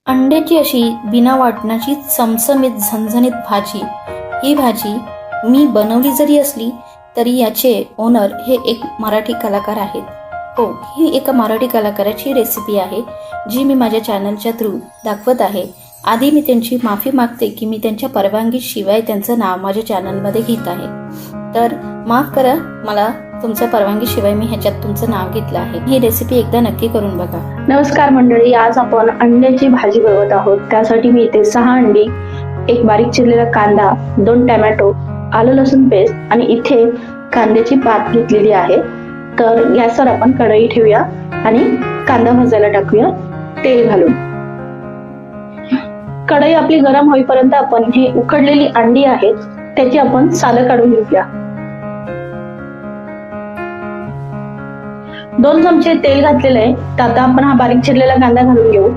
अंड्याची अशी बिना वाटणाची चमचमीत झणझणीत भाजी, ही भाजी मी बनवली जरी असली तरी याचे ओनर हे एक मराठी कलाकार आहेत. हो, ही एका मराठी कलाकाराची रेसिपी आहे जी मी माझ्या चॅनलच्या थ्रू दाखवत आहे. आधी मी त्यांची माफी मागते की मी त्यांच्या परवानगीशिवाय त्यांचं नाव माझ्या चॅनलमध्ये घेत आहे. तर माफ करा, मला तुमच्या परवानगीशिवाय मी ह्याच्यात तुमचं नाव घेतलं आहे. ही रेसिपी एकदा नक्की करून बघा. नमस्कार मंडळी, आज आपण अंड्याची भाजी बनवत आहोत. त्यासाठी मी इथे 6 अंडी, एक बारीक चिरलेला कांदा, 2 टोमॅटो, आलं लसूण पेस्ट आणि इथे कांद्याची पात घेतलेली आहे. तर गॅसवर आपण कढई ठेवूया आणि कांदा भाजायला टाकूया तेल घालून. कढई आपली गरम होईपर्यंत आपण ही उकडलेली अंडी आहेत त्याची आपण सालं काढून घेऊया. 2 चमचे तेल घातलेलं आहे. त्यात आपण हा बारीक चिरलेला कांदा घालून घेऊ.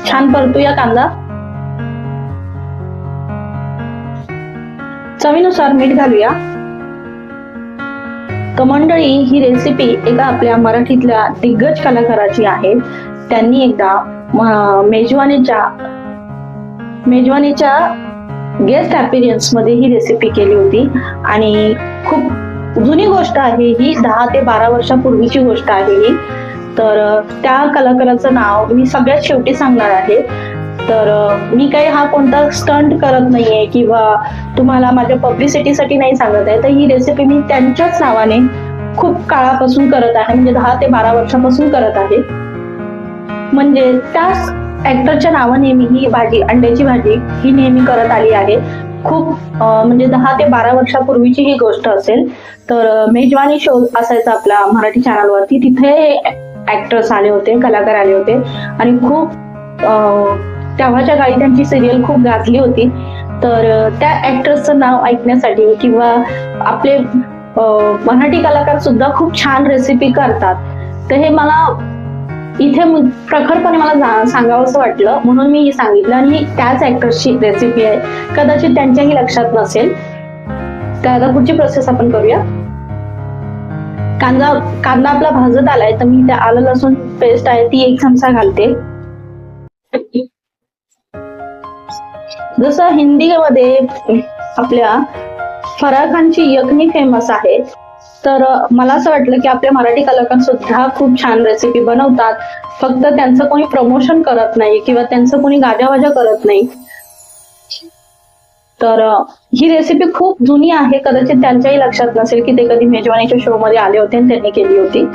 छान परतूया कांदा. चवीनुसार मीठ घालूया. तर मंडळी, ही रेसिपी एका आपल्या मराठीतल्या दिग्गज कलाकाराची आहे. त्यांनी एकदा मेजवानीच्या गेस्ट अपीरियन्स मध्ये ही रेसिपी केली होती आणि खूप जुनी गोष्ट आहे ही. 10 ते 12 वर्षापूर्वीची गोष्ट आहे ही. तर त्या कलाकाराचं नाव मी सगळ्यात शेवटी सांगणार आहे. तर मी काही हा कोणता स्टंट करत नाहीये किंवा तुम्हाला माझ्या पब्लिसिटीसाठी नाही सांगत आहे. तर ही रेसिपी मी त्यांच्याच नावाने खूप काळापासून करत आहे, म्हणजे 10 ते 12 वर्षापासून करत आहे. म्हणजे त्याच ऍक्टरच्या नावाने मी ही भाजी, अंड्याची भाजी ही नेहमी करत आली आहे. खूप म्हणजे 10 ते 12 वर्षापूर्वीची ही गोष्ट असेल. तर मेजवानी शो असायचा आपला मराठी चॅनलवरती. तिथे ऍक्टर्स आले होते, कलाकार आले होते आणि खूप तेव्हाच्या काळी त्यांची सिरियल खूप गाजली होती. तर त्या ऍक्टर्सचं नाव ऐकण्यासाठी किंवा आपले मराठी कलाकार सुद्धा खूप छान रेसिपी करतात. तर हे मला इथे प्रखरपणे मला सांगावंसं वाटलं, म्हणून मी ही सांगितलं. आणि त्याच ऍक्टर्सची रेसिपी आहे, कदाचित त्यांच्याही लक्षात नसेल. तर आता पुढची प्रोसेस आपण करूया. कांदा आपला भाजत आलाय, तर मी त्या आलं लसूण पेस्ट आहे ती 1 चमचा घालते. जसं हिंदीमध्ये आपल्या फराह खानची यखनी फेमस आहे, तर मला असं वाटलं की आपले मराठी कलाकार सुद्धा खूप छान रेसिपी बनवतात. फक्त त्यांचं कोणी प्रमोशन करत नाही किंवा त्यांचं कोणी गाजावाजा करत नाही. तर ही रेसिपी खूप जुनी आहे, कदाचित त्यांच्याही लक्षात नसेल की ते कधी मेजवानीच्या शो मध्ये आले होते आणि त्यांनी केली होती.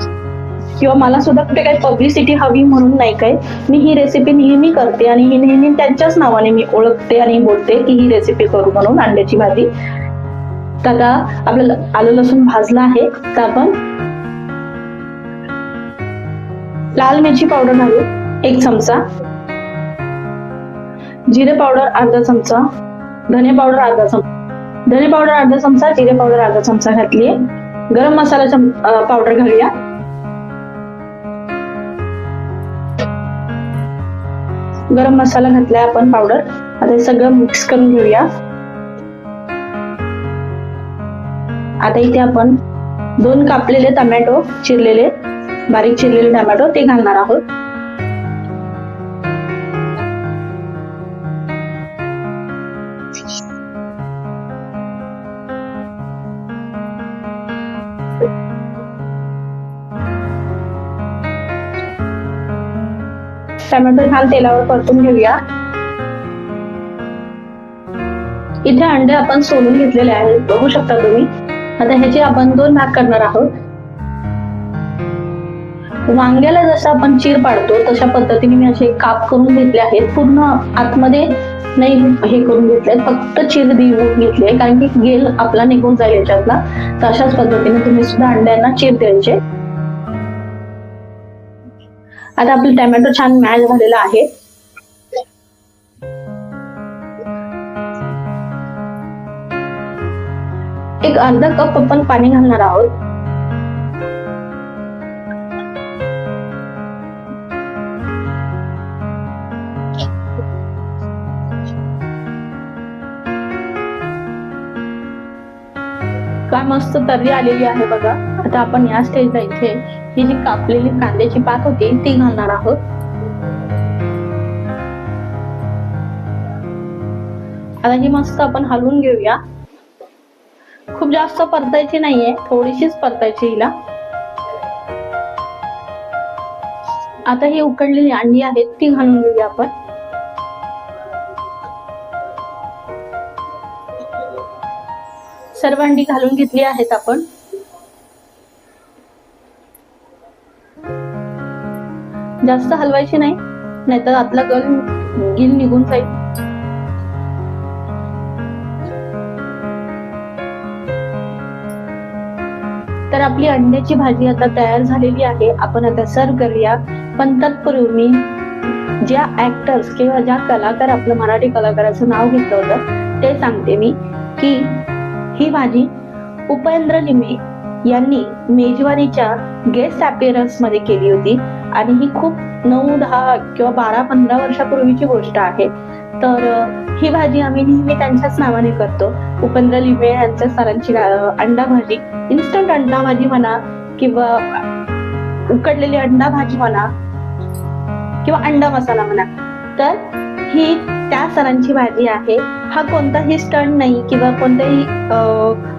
किंवा मला सुद्धा कुठे काही पब्लिसिटी हवी म्हणून नाही काय, मी ही रेसिपी नेहमी करते आणि ही नेहमी त्यांच्याच नावाने मी ओळखते आणि बोलते की ही रेसिपी करू म्हणून, अंड्याची भाजी. तर आता आपलं आलं लसूण भाजलं आहे, तर आपण लाल मिरची पावडर घालू 1 चमचा, जिरे पावडर अर्धा चमचा, धने पावडर अर्धा चमचा, जिरे पावडर अर्धा चमचा घातली. गरम मसाला पावडर घालूया. गरम मसाला घातलाय आपण पावडर. आता हे सगळं मिक्स करून घेऊया. आता इथे आपण 2 कापलेले टोमॅटो, बारीक चिरलेले टोमॅटो ते घालणार आहोत. टोमॅटो छान तेलावर परतून घेऊया. इथे अंडे आपण सोलून घेतलेले आहेत, बघू शकता तुम्ही. आता ह्याचे आपण 2 भाग करणार आहोत. वांग्याला जसं आपण चीर पाडतो तशा पद्धतीने मी असे काप करून घेतले आहेत. पूर्ण आतमध्ये नाही हे करून घेतले, फक्त चीर देऊन घेतले, कारण की गेल आपला निघून जाईल याच्यातला. तर अशाच पद्धतीने तुम्ही सुद्धा अंड्यांना चीर द्यायचे. आता आपलं टोमॅटो छान मॅश झालेला आहे. एक अर्धा कप आपण पाणी घालणार आहोत. काय मस्त तर्री आलेली आहे बघा. आता आपण या स्टेजला इथे ही जी कापलेली कांद्याची पात होती ती घालणार आहोत. आता ही मस्त आपण हलवून घेऊया. खूप जास्त परतायची नाहीये, थोडीशीच परतायची हिला. आता ही उकडलेली अंडी आहेत ती घालून घेऊया आपण. सर्व अंडी घालून घेतली आहेत आपण. जास्त हलवायची नाही, नाहीतर आतला गिल निघून जाईल. तर आपली अंड्याची भाजी आता तयार झालेली आहे. आपण आता सर्व करूया. पण तत्पूर्वी मी ज्या ऍक्टर्स किंवा ज्या कलाकार, आपलं मराठी कलाकाराचं नाव घेतलं होतं ते सांगते मी, की ही भाजी उपेंद्र लिमे यांनी मेजवानीच्या गेस्ट अपीअरन्स मध्ये केली होती आणि ही खूप 9-10 किंवा 12-15 वर्षापूर्वीची गोष्ट आहे. तर ही भाजी आम्ही नेहमी त्यांच्याच नावाने करतो. उपेंद्र लिमे यांच्या सरांची अंडा भाजी, इन्स्टंट अंडा भाजी म्हणा किंवा उकडलेली अंडा भाजी म्हणा किंवा अंडा मसाला म्हणा, तर ही त्या सरांची भाजी आहे. हा कोणताही स्टंट नाही किंवा कोणत्याही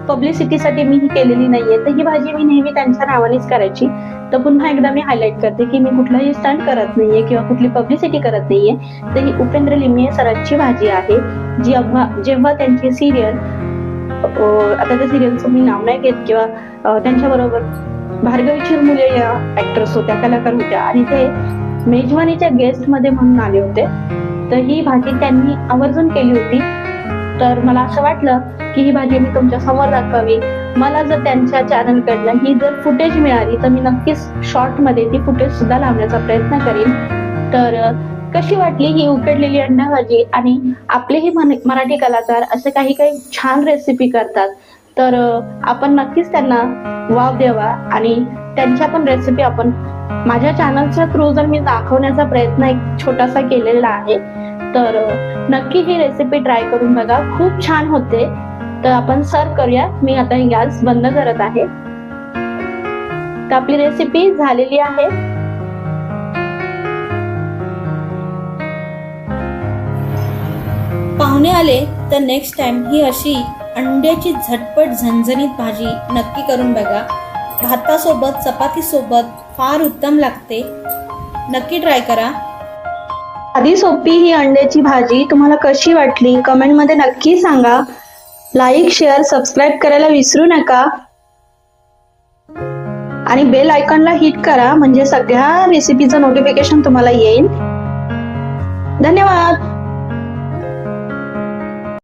पब्लिसिटीसाठी मी ही केलेली नाहीये. तर ही भाजी मी नेहमी त्यांच्या नावानेच करायची. तर पुन्हा एकदा मी हायलाइट करते की मी कुठलाही स्टंट करत नाहीये किंवा कुठली पब्लिसिटी करत नाहीये. तर ही उपेंद्र लिमे सरांची भाजी आहे. जेव्हा त्यांची सिरियल, आता त्या सिरियलचं मी नाव नाही घेत, किंवा त्यांच्या बरोबर भार्गवी चिरमुले या ऍक्ट्रेस होत्या, कलाकार होत्या आणि ते मेजवानीच्या गेस्ट मध्ये म्हणून आले होते. तर ही भाजी त्यांनी आवर्जून केली होती. तर मला असं वाटलं की ही भाजी मी तुमच्या समोर दाखवावी. मला जर त्यांच्या चॅनल कडनं ही जर फुटेज मिळाली तर मी नक्कीच शॉर्ट मध्ये ती फुटेज सुद्धा लावण्याचा प्रयत्न करीन. तर कशी वाटली ही उकडलेली अंडा भाजी? आणि आपलेही मराठी कलाकार असे काही काही छान रेसिपी करतात, तर आपण नक्कीच त्यांना वाव द्यावा आणि त्यांच्या पण रेसिपी आपण माझ्या चॅनलच्या थ्रू जर मी दाखवण्याचा प्रयत्न एक छोटासा केलेला आहे, तर नक्की ही रेसिपी ट्राय करून बघा, खूप छान होते. तर आपण सर्व करूया. मी आता गॅस बंद करत आहे. तर आपली रेसिपी झालेली आहे. पाहुणे आले तर नेक्स्ट टाइम ही अशी अंड्याची झटपट झणझणीत भाजी नक्की करून बघा. भातासोबत, चपातीसोबत फार उत्तम लागते. नक्की ट्राय करा. साधी सोपी ही अंड्याची भाजी तुम्हाला कशी वाटली कमेंट मध्ये नक्की सांगा. लाईक, शेअर, सबस्क्राईब करायला विसरू नका आणि बेल आयकॉनला हिट करा, म्हणजे सगळ्या रेसिपीचं नोटिफिकेशन तुम्हाला येईल. धन्यवाद.